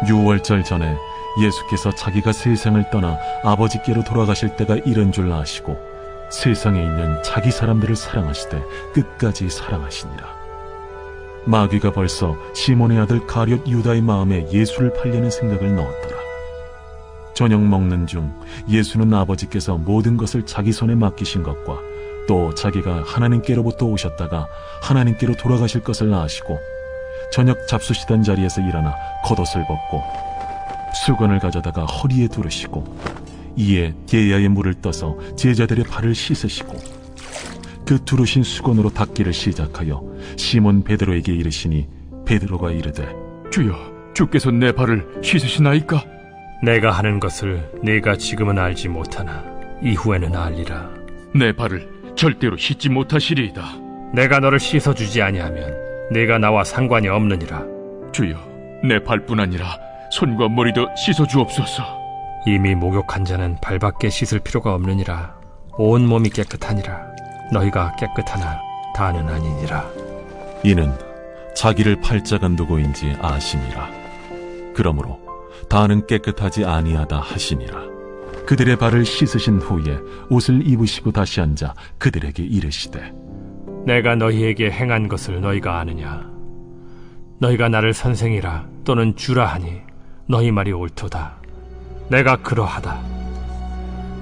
유월절 전에 예수께서 자기가 세상을 떠나 아버지께로 돌아가실 때가 이른 줄 아시고 세상에 있는 자기 사람들을 사랑하시되 끝까지 사랑하시니라. 마귀가 벌써 시몬의 아들 가룟 유다의 마음에 예수를 팔려는 생각을 넣었더라. 저녁 먹는 중 예수는 아버지께서 모든 것을 자기 손에 맡기신 것과 또 자기가 하나님께로부터 오셨다가 하나님께로 돌아가실 것을 아시고 저녁 잡수시던 자리에서 일어나 겉옷을 벗고 수건을 가져다가 허리에 두르시고 이에 게야의 물을 떠서 제자들의 발을 씻으시고 그 두르신 수건으로 닦기를 시작하여 시몬 베드로에게 이르시니 베드로가 이르되 주여, 주께서 내 발을 씻으시나이까? 내가 하는 것을 네가 지금은 알지 못하나 이후에는 알리라. 내 발을 절대로 씻지 못하시리이다. 내가 너를 씻어주지 아니하면 네가 나와 상관이 없느니라. 주여, 내 발뿐 아니라 손과 머리도 씻어주옵소서. 이미 목욕한 자는 발밖에 씻을 필요가 없느니라. 온 몸이 깨끗하니라. 너희가 깨끗하나 다는 아니니라. 이는 자기를 팔자가 누구인지 아심이라. 그러므로 다는 깨끗하지 아니하다 하시니라. 그들의 발을 씻으신 후에 옷을 입으시고 다시 앉아 그들에게 이르시되 내가 너희에게 행한 것을 너희가 아느냐? 너희가 나를 선생이라 또는 주라 하니 너희 말이 옳도다. 내가 그러하다.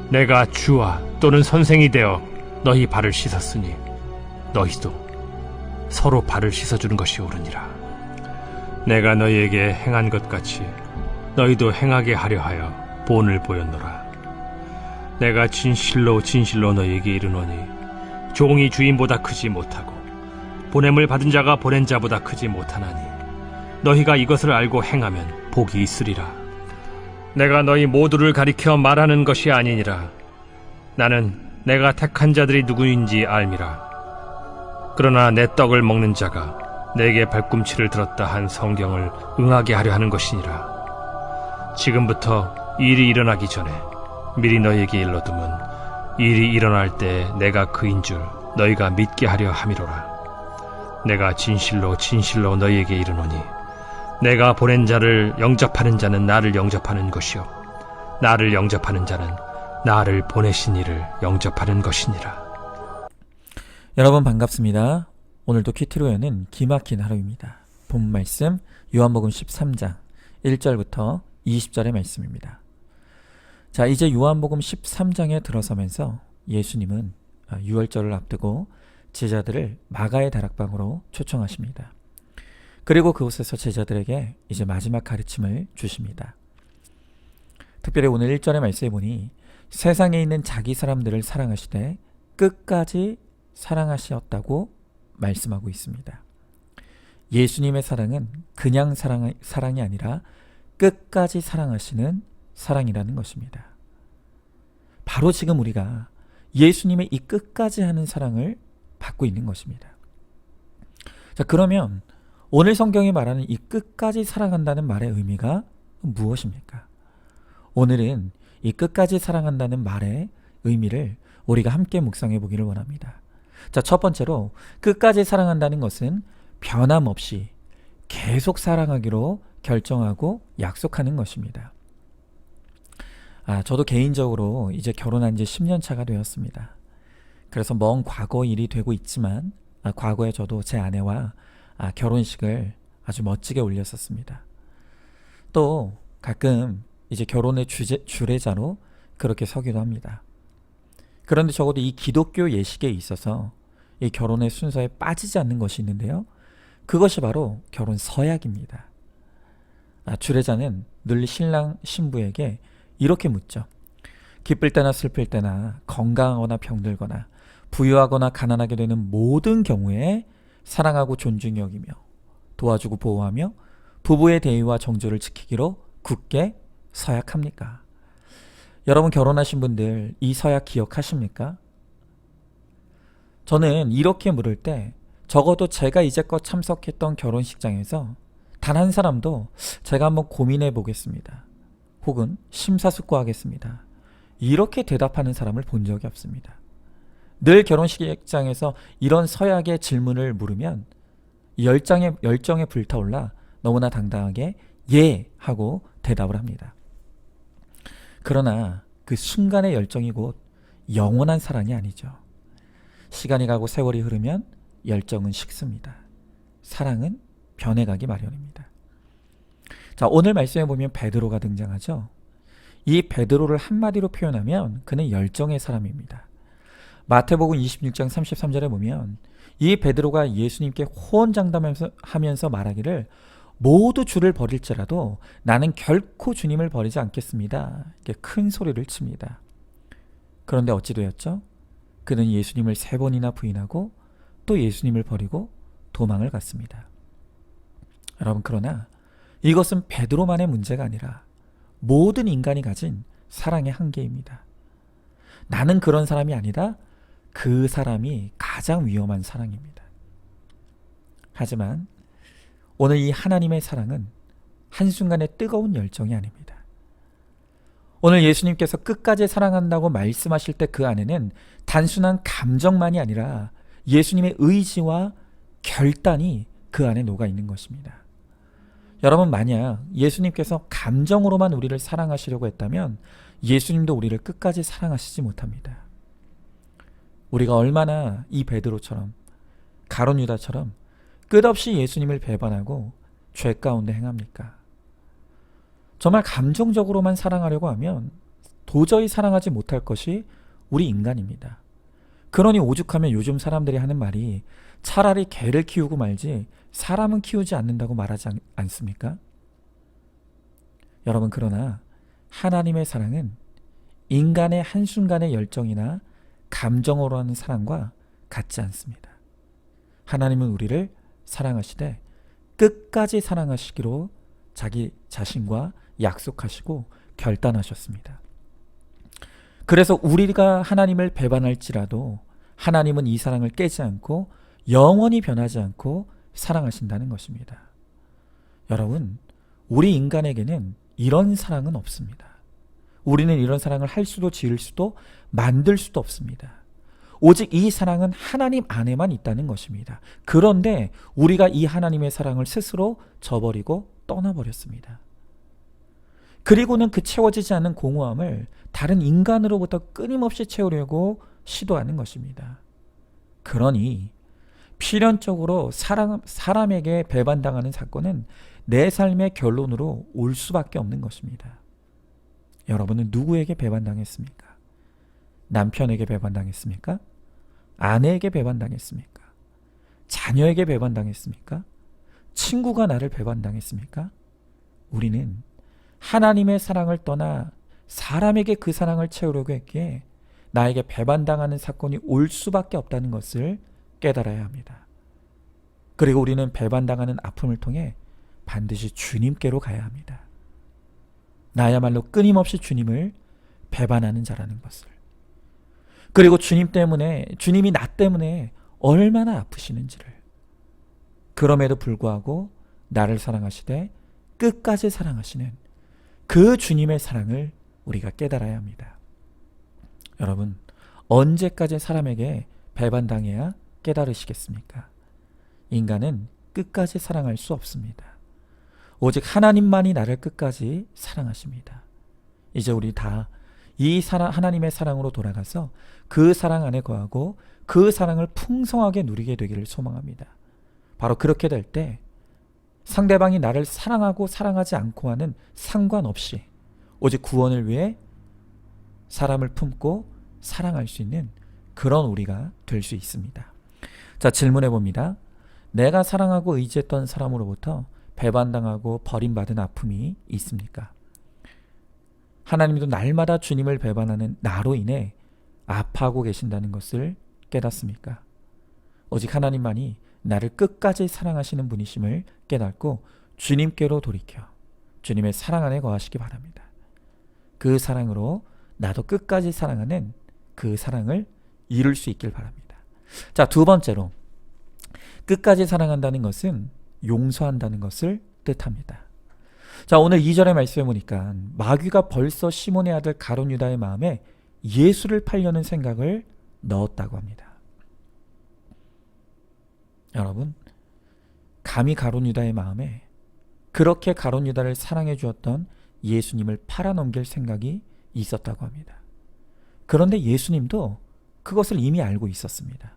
내가 주와 또는 선생이 되어 너희 발을 씻었으니 너희도 서로 발을 씻어주는 것이 옳으니라. 내가 너희에게 행한 것 같이 너희도 행하게 하려 하여 본을 보였노라. 내가 진실로 진실로 너희에게 이르노니 종이 주인보다 크지 못하고 보냄을 받은 자가 보낸 자보다 크지 못하나니 너희가 이것을 알고 행하면 복이 있으리라. 내가 너희 모두를 가리켜 말하는 것이 아니니라. 나는 내가 택한 자들이 누구인지 알미라. 그러나 내 떡을 먹는 자가 내게 발꿈치를 들었다 한 성경을 응하게 하려 하는 것이니라. 지금부터 일이 일어나기 전에 미리 너희에게 일러두면 일이 일어날 때 내가 그인 줄 너희가 믿게 하려 함이로라. 내가 진실로 진실로 너희에게 이르노니 내가 보낸 자를 영접하는 자는 나를 영접하는 것이요 나를 영접하는 자는 나를 보내신 이를 영접하는 것이니라. 여러분 반갑습니다. 오늘도 퀴트로에는 기막힌 하루입니다. 본 말씀 요한복음 13장 1절부터 20절의 말씀입니다. 자, 이제 요한복음 13장에 들어서면서 예수님은 유월절을 앞두고 제자들을 마가의 다락방으로 초청하십니다. 그리고 그곳에서 제자들에게 이제 마지막 가르침을 주십니다. 특별히 오늘 1절의 말씀에 보니 세상에 있는 자기 사람들을 사랑하시되 끝까지 사랑하셨다고 말씀하고 있습니다. 예수님의 사랑은 그냥 사랑이 아니라 끝까지 사랑하시는 사랑이라는 것입니다. 바로 지금 우리가 예수님의 이 끝까지 하는 사랑을 받고 있는 것입니다. 자, 그러면 오늘 성경이 말하는 이 끝까지 사랑한다는 말의 의미가 무엇입니까? 오늘은 이 끝까지 사랑한다는 말의 의미를 우리가 함께 묵상해 보기를 원합니다. 자, 첫 번째로 끝까지 사랑한다는 것은 변함없이 계속 사랑하기로 결정하고 약속하는 것입니다. 저도 개인적으로 이제 결혼한 지 10년 차가 되었습니다. 그래서 먼 과거 일이 되고 있지만 과거에 저도 제 아내와 결혼식을 아주 멋지게 올렸었습니다. 또 가끔 이제 결혼의 주례자로 그렇게 서기도 합니다. 그런데 적어도 이 기독교 예식에 있어서 이 결혼의 순서에 빠지지 않는 것이 있는데요. 그것이 바로 결혼 서약입니다. 주례자는 늘 신랑 신부에게 이렇게 묻죠. 기쁠 때나 슬플 때나 건강하거나 병들거나 부유하거나 가난하게 되는 모든 경우에 사랑하고 존중히 여기며 도와주고 보호하며 부부의 대의와 정조를 지키기로 굳게 서약합니까? 여러분 결혼하신 분들 이 서약 기억하십니까? 저는 이렇게 물을 때 적어도 제가 이제껏 참석했던 결혼식장에서 단 한 사람도 제가 한번 고민해 보겠습니다. 혹은 심사숙고하겠습니다. 이렇게 대답하는 사람을 본 적이 없습니다. 늘 결혼식장에서 이런 서약의 질문을 물으면 열정에 불타올라 너무나 당당하게 예 하고 대답을 합니다. 그러나 그 순간의 열정이 곧 영원한 사랑이 아니죠. 시간이 가고 세월이 흐르면 열정은 식습니다. 사랑은 변해가기 마련입니다. 자, 오늘 말씀에 보면 베드로가 등장하죠. 이 베드로를 한마디로 표현하면 그는 열정의 사람입니다. 마태복음 26장 33절에 보면 이 베드로가 예수님께 호언장담하면서 말하기를 모두 주를 버릴지라도 나는 결코 주님을 버리지 않겠습니다. 이렇게 큰 소리를 칩니다. 그런데 어찌 되었죠? 그는 예수님을 3번이나 부인하고 또 예수님을 버리고 도망을 갔습니다. 여러분, 그러나 이것은 베드로만의 문제가 아니라 모든 인간이 가진 사랑의 한계입니다. 나는 그런 사람이 아니라 그 사람이 가장 위험한 사랑입니다. 하지만 오늘 이 하나님의 사랑은 한순간의 뜨거운 열정이 아닙니다. 오늘 예수님께서 끝까지 사랑한다고 말씀하실 때 그 안에는 단순한 감정만이 아니라 예수님의 의지와 결단이 그 안에 녹아 있는 것입니다. 여러분, 만약 예수님께서 감정으로만 우리를 사랑하시려고 했다면 예수님도 우리를 끝까지 사랑하시지 못합니다. 우리가 얼마나 이 베드로처럼 가룟 유다처럼 끝없이 예수님을 배반하고 죄 가운데 행합니까? 정말 감정적으로만 사랑하려고 하면 도저히 사랑하지 못할 것이 우리 인간입니다. 그러니 오죽하면 요즘 사람들이 하는 말이 차라리 개를 키우고 말지 사람은 키우지 않는다고 말하지 않습니까? 여러분, 그러나 하나님의 사랑은 인간의 한순간의 열정이나 감정으로 하는 사랑과 같지 않습니다. 하나님은 우리를 사랑하시되 끝까지 사랑하시기로 자기 자신과 약속하시고 결단하셨습니다. 그래서 우리가 하나님을 배반할지라도 하나님은 이 사랑을 깨지 않고 영원히 변하지 않고 사랑하신다는 것입니다. 여러분, 우리 인간에게는 이런 사랑은 없습니다. 우리는 이런 사랑을 할 수도 지을 수도 만들 수도 없습니다. 오직 이 사랑은 하나님 안에만 있다는 것입니다. 그런데 우리가 이 하나님의 사랑을 스스로 저버리고 떠나버렸습니다. 그리고는 그 채워지지 않는 공허함을 다른 인간으로부터 끊임없이 채우려고 시도하는 것입니다. 그러니 필연적으로 사람에게 배반당하는 사건은 내 삶의 결론으로 올 수밖에 없는 것입니다. 여러분은 누구에게 배반당했습니까? 남편에게 배반당했습니까? 아내에게 배반당했습니까? 자녀에게 배반당했습니까? 친구가 나를 배반당했습니까? 우리는 하나님의 사랑을 떠나 사람에게 그 사랑을 채우려고 했기에 나에게 배반당하는 사건이 올 수밖에 없다는 것을 깨달아야 합니다. 그리고 우리는 배반당하는 아픔을 통해 반드시 주님께로 가야 합니다. 나야말로 끊임없이 주님을 배반하는 자라는 것을. 그리고 주님이 나 때문에 얼마나 아프시는지를. 그럼에도 불구하고 나를 사랑하시되 끝까지 사랑하시는 그 주님의 사랑을 우리가 깨달아야 합니다. 여러분, 언제까지 사람에게 배반당해야 깨달으시겠습니까? 인간은 끝까지 사랑할 수 없습니다. 오직 하나님만이 나를 끝까지 사랑하십니다. 이제 우리 다 이 하나님의 사랑으로 돌아가서 그 사랑 안에 거하고 그 사랑을 풍성하게 누리게 되기를 소망합니다. 바로 그렇게 될 때 상대방이 나를 사랑하고 사랑하지 않고 하는 상관없이 오직 구원을 위해 사람을 품고 사랑할 수 있는 그런 우리가 될 수 있습니다. 자, 질문해 봅니다. 내가 사랑하고 의지했던 사람으로부터 배반당하고 버림받은 아픔이 있습니까? 하나님도 날마다 주님을 배반하는 나로 인해 아파하고 계신다는 것을 깨닫습니까? 오직 하나님만이 나를 끝까지 사랑하시는 분이심을 깨닫고 주님께로 돌이켜 주님의 사랑 안에 거하시기 바랍니다. 그 사랑으로 나도 끝까지 사랑하는 그 사랑을 이룰 수 있길 바랍니다. 자, 두 번째로 끝까지 사랑한다는 것은 용서한다는 것을 뜻합니다. 자, 오늘 2절의 말씀에 보니까 마귀가 벌써 시몬의 아들 가룟 유다의 마음에 예수를 팔려는 생각을 넣었다고 합니다. 여러분, 감히 가룟 유다의 마음에 그렇게 가룟 유다를 사랑해 주었던 예수님을 팔아넘길 생각이 있었다고 합니다. 그런데 예수님도 그것을 이미 알고 있었습니다.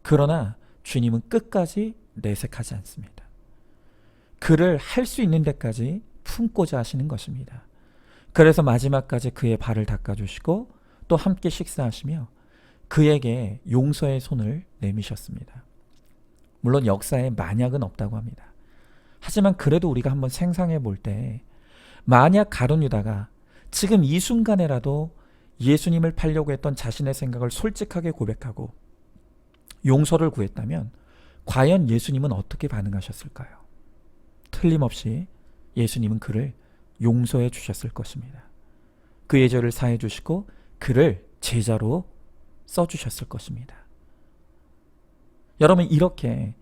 그러나 주님은 끝까지 내색하지 않습니다. 그를 할 수 있는 데까지 품고자 하시는 것입니다. 그래서 마지막까지 그의 발을 닦아주시고 또 함께 식사하시며 그에게 용서의 손을 내미셨습니다. 물론 역사에 만약은 없다고 합니다. 하지만 그래도 우리가 한번 생각해 볼 때 만약 가룟 유다가 지금 이 순간에라도 예수님을 팔려고 했던 자신의 생각을 솔직하게 고백하고 용서를 구했다면 과연 예수님은 어떻게 반응하셨을까요? 틀림없이 예수님은 그를 용서해 주셨을 것입니다. 그의 죄를 사해 주시고 그를 제자로 써주셨을 것입니다. 여러분, 이렇게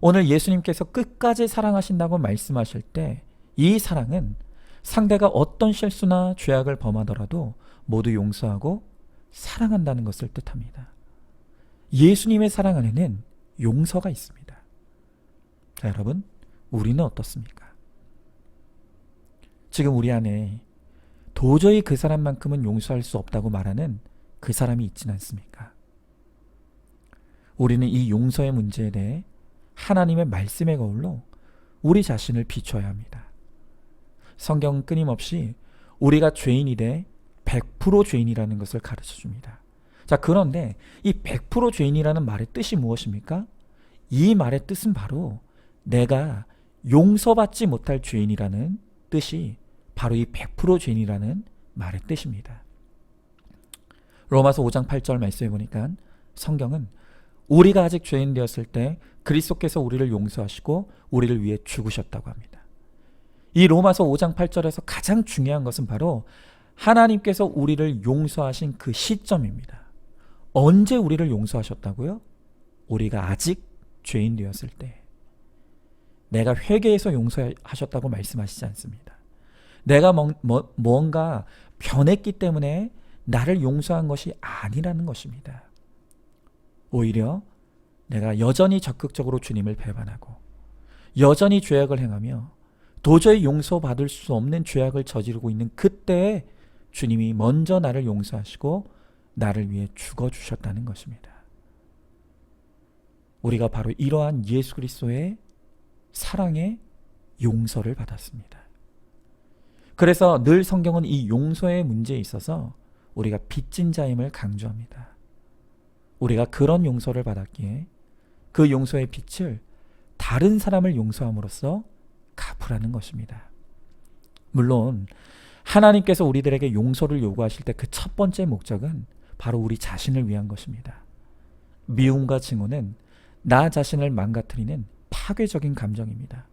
오늘 예수님께서 끝까지 사랑하신다고 말씀하실 때 이 사랑은 상대가 어떤 실수나 죄악을 범하더라도 모두 용서하고 사랑한다는 것을 뜻합니다. 예수님의 사랑 안에는 용서가 있습니다. 자, 여러분, 우리는 어떻습니까? 지금 우리 안에 도저히 그 사람만큼은 용서할 수 없다고 말하는 그 사람이 있지는 않습니까? 우리는 이 용서의 문제에 대해 하나님의 말씀의 거울로 우리 자신을 비춰야 합니다. 성경은 끊임없이 우리가 죄인이되 100% 죄인이라는 것을 가르쳐 줍니다. 자, 그런데 이 100% 죄인이라는 말의 뜻이 무엇입니까? 이 말의 뜻은 바로 내가 용서받지 못할 죄인이라는 뜻이 바로 이 100% 죄인이라는 말의 뜻입니다. 로마서 5장 8절 말씀해 보니까 성경은 우리가 아직 죄인 되었을 때 그리스도께서 우리를 용서하시고 우리를 위해 죽으셨다고 합니다. 이 로마서 5장 8절에서 가장 중요한 것은 바로 하나님께서 우리를 용서하신 그 시점입니다. 언제 우리를 용서하셨다고요? 우리가 아직 죄인 되었을 때. 내가 회개해서 용서하셨다고 말씀하시지 않습니다. 내가 뭔가 변했기 때문에 나를 용서한 것이 아니라는 것입니다. 오히려 내가 여전히 적극적으로 주님을 배반하고 여전히 죄악을 행하며 도저히 용서받을 수 없는 죄악을 저지르고 있는 그때에 주님이 먼저 나를 용서하시고 나를 위해 죽어주셨다는 것입니다. 우리가 바로 이러한 예수 그리스도의 사랑의 용서를 받았습니다. 그래서 늘 성경은 이 용서의 문제에 있어서 우리가 빚진 자임을 강조합니다. 우리가 그런 용서를 받았기에 그 용서의 빚을 다른 사람을 용서함으로써 갚으라는 것입니다. 물론 하나님께서 우리들에게 용서를 요구하실 때 그 첫 번째 목적은 바로 우리 자신을 위한 것입니다. 미움과 증오는 나 자신을 망가뜨리는 파괴적인 감정입니다.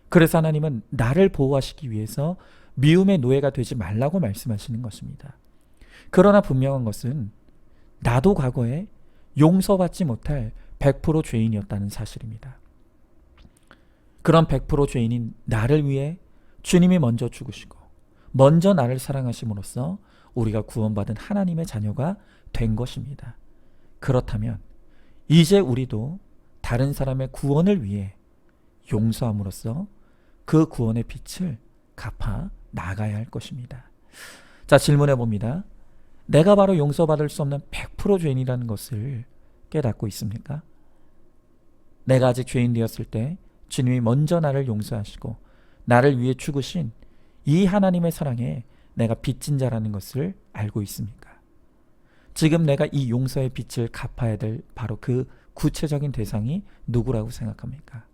그래서 하나님은 나를 보호하시기 위해서 미움의 노예가 되지 말라고 말씀하시는 것입니다. 그러나 분명한 것은 나도 과거에 용서받지 못할 100% 죄인이었다는 사실입니다. 그런 100% 죄인인 나를 위해 주님이 먼저 죽으시고 먼저 나를 사랑하심으로써 우리가 구원받은 하나님의 자녀가 된 것입니다. 그렇다면 이제 우리도 다른 사람의 구원을 위해 용서함으로써 그 구원의 빚을 갚아 나가야 할 것입니다. 자, 질문해 봅니다. 내가 바로 용서받을 수 없는 100% 죄인이라는 것을 깨닫고 있습니까? 내가 아직 죄인 되었을 때 주님이 먼저 나를 용서하시고 나를 위해 죽으신 이 하나님의 사랑에 내가 빚진 자라는 것을 알고 있습니까? 지금 내가 이 용서의 빚을 갚아야 될 바로 그 구체적인 대상이 누구라고 생각합니까?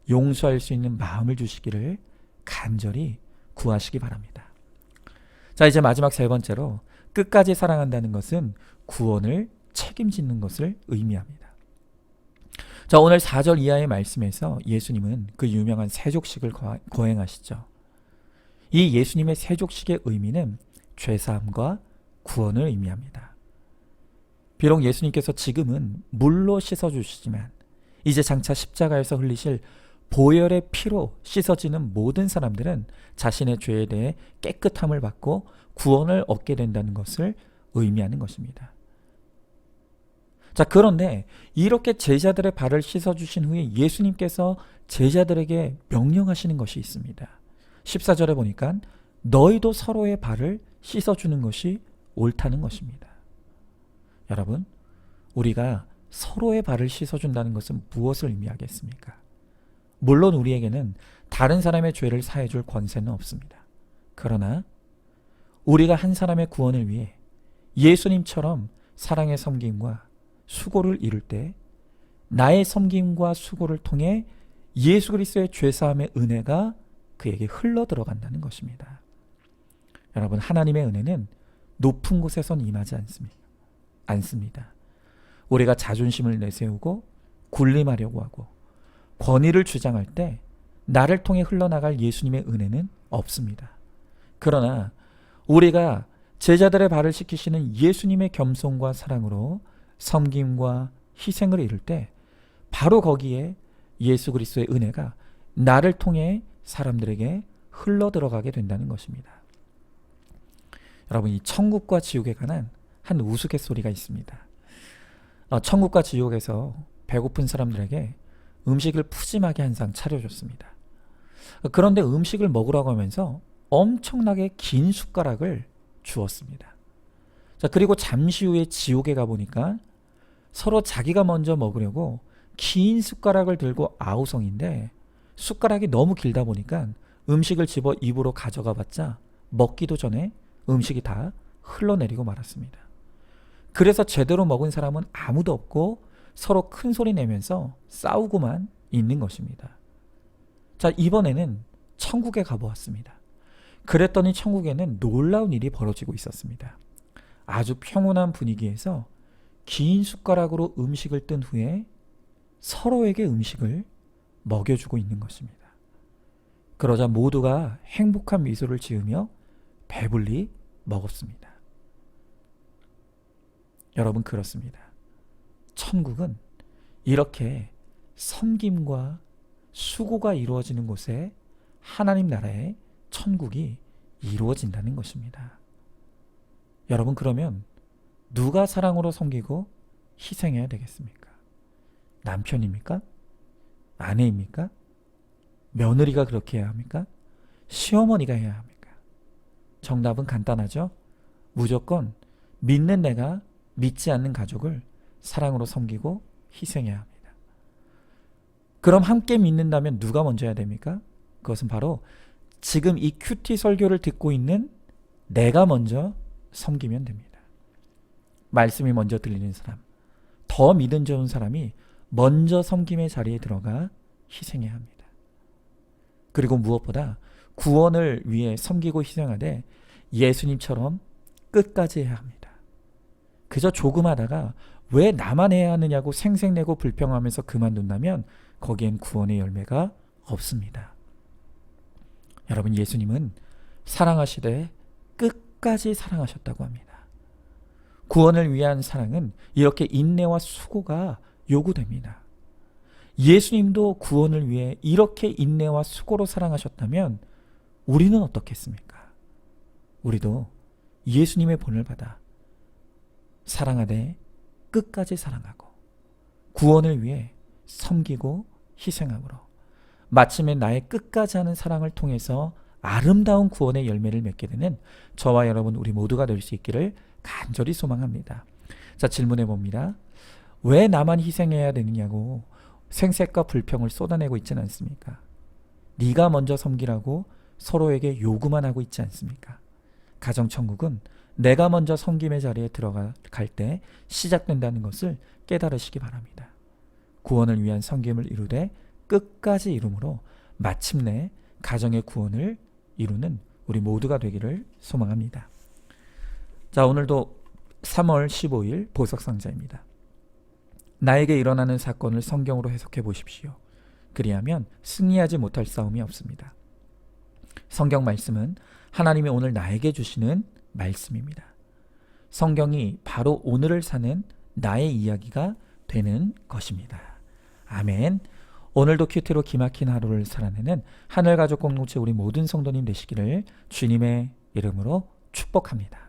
용서할 수 있는 마음을 주시기를 간절히 구하시기 바랍니다. 자, 이제 마지막 세 번째로 끝까지 사랑한다는 것은 구원을 책임지는 것을 의미합니다. 자, 오늘 4절 이하의 말씀에서 예수님은 그 유명한 세족식을 거행하시죠. 이 예수님의 세족식의 의미는 죄사함과 구원을 의미합니다. 비록 예수님께서 지금은 물로 씻어주시지만 이제 장차 십자가에서 흘리실 보혈의 피로 씻어지는 모든 사람들은 자신의 죄에 대해 깨끗함을 받고 구원을 얻게 된다는 것을 의미하는 것입니다. 자, 그런데 이렇게 제자들의 발을 씻어주신 후에 예수님께서 제자들에게 명령하시는 것이 있습니다. 14절에 보니까 너희도 서로의 발을 씻어주는 것이 옳다는 것입니다. 여러분, 우리가 서로의 발을 씻어준다는 것은 무엇을 의미하겠습니까? 물론 우리에게는 다른 사람의 죄를 사해줄 권세는 없습니다. 그러나 우리가 한 사람의 구원을 위해 예수님처럼 사랑의 섬김과 수고를 이룰 때 나의 섬김과 수고를 통해 예수 그리스도의 죄사함의 은혜가 그에게 흘러 들어간다는 것입니다. 여러분, 하나님의 은혜는 높은 곳에선 임하지 않습니다. 우리가 자존심을 내세우고 군림하려고 하고 권위를 주장할 때 나를 통해 흘러나갈 예수님의 은혜는 없습니다. 그러나 우리가 제자들의 발을 씻기시는 예수님의 겸손과 사랑으로 섬김과 희생을 이룰 때 바로 거기에 예수 그리스도의 은혜가 나를 통해 사람들에게 흘러 들어가게 된다는 것입니다. 여러분, 이 천국과 지옥에 관한 한 우스갯소리가 있습니다. 천국과 지옥에서 배고픈 사람들에게 음식을 푸짐하게 한 상 차려줬습니다. 그런데 음식을 먹으라고 하면서 엄청나게 긴 숟가락을 주었습니다. 자, 그리고 잠시 후에 지옥에 가보니까 서로 자기가 먼저 먹으려고 긴 숟가락을 들고 아우성인데 숟가락이 너무 길다 보니까 음식을 집어 입으로 가져가 봤자 먹기도 전에 음식이 다 흘러내리고 말았습니다. 그래서 제대로 먹은 사람은 아무도 없고 서로 큰 소리 내면서 싸우고만 있는 것입니다. 자, 이번에는 천국에 가보았습니다. 그랬더니 천국에는 놀라운 일이 벌어지고 있었습니다. 아주 평온한 분위기에서 긴 숟가락으로 음식을 뜬 후에 서로에게 음식을 먹여주고 있는 것입니다. 그러자 모두가 행복한 미소를 지으며 배불리 먹었습니다. 여러분, 그렇습니다. 천국은 이렇게 섬김과 수고가 이루어지는 곳에 하나님 나라의 천국이 이루어진다는 것입니다. 여러분, 그러면 누가 사랑으로 섬기고 희생해야 되겠습니까? 남편입니까? 아내입니까? 며느리가 그렇게 해야 합니까? 시어머니가 해야 합니까? 정답은 간단하죠? 무조건 믿는 내가 믿지 않는 가족을 사랑으로 섬기고 희생해야 합니다. 그럼 함께 믿는다면 누가 먼저 해야 됩니까? 그것은 바로 지금 이 큐티 설교를 듣고 있는 내가 먼저 섬기면 됩니다. 말씀이 먼저 들리는 사람, 더 믿음 좋은 사람이 먼저 섬김의 자리에 들어가 희생해야 합니다. 그리고 무엇보다 구원을 위해 섬기고 희생하되 예수님처럼 끝까지 해야 합니다. 그저 조금 하다가 왜 나만 해야 하느냐고 생색내고 불평하면서 그만둔다면 거기엔 구원의 열매가 없습니다. 여러분, 예수님은 사랑하시되 끝까지 사랑하셨다고 합니다. 구원을 위한 사랑은 이렇게 인내와 수고가 요구됩니다. 예수님도 구원을 위해 이렇게 인내와 수고로 사랑하셨다면 우리는 어떻겠습니까? 우리도 예수님의 본을 받아 사랑하되 끝까지 사랑하고 구원을 위해 섬기고 희생함으로 마침내 나의 끝까지 하는 사랑을 통해서 아름다운 구원의 열매를 맺게 되는 저와 여러분 우리 모두가 될 수 있기를 간절히 소망합니다. 자, 질문해 봅니다. 왜 나만 희생해야 되느냐고 생색과 불평을 쏟아내고 있지는 않습니까? 네가 먼저 섬기라고 서로에게 요구만 하고 있지 않습니까? 가정천국은 내가 먼저 섬김의 자리에 들어갈 때 시작된다는 것을 깨달으시기 바랍니다. 구원을 위한 섬김을 이루되 끝까지 이루므로 마침내 가정의 구원을 이루는 우리 모두가 되기를 소망합니다. 자, 오늘도 3월 15일 보석상자입니다. 나에게 일어나는 사건을 성경으로 해석해 보십시오. 그리하면 승리하지 못할 싸움이 없습니다. 성경 말씀은 하나님이 오늘 나에게 주시는 말씀입니다. 성경이 바로 오늘을 사는 나의 이야기가 되는 것입니다. 아멘. 오늘도 큐티로 기막힌 하루를 살아내는 하늘가족 공동체 우리 모든 성도님 되시기를 주님의 이름으로 축복합니다.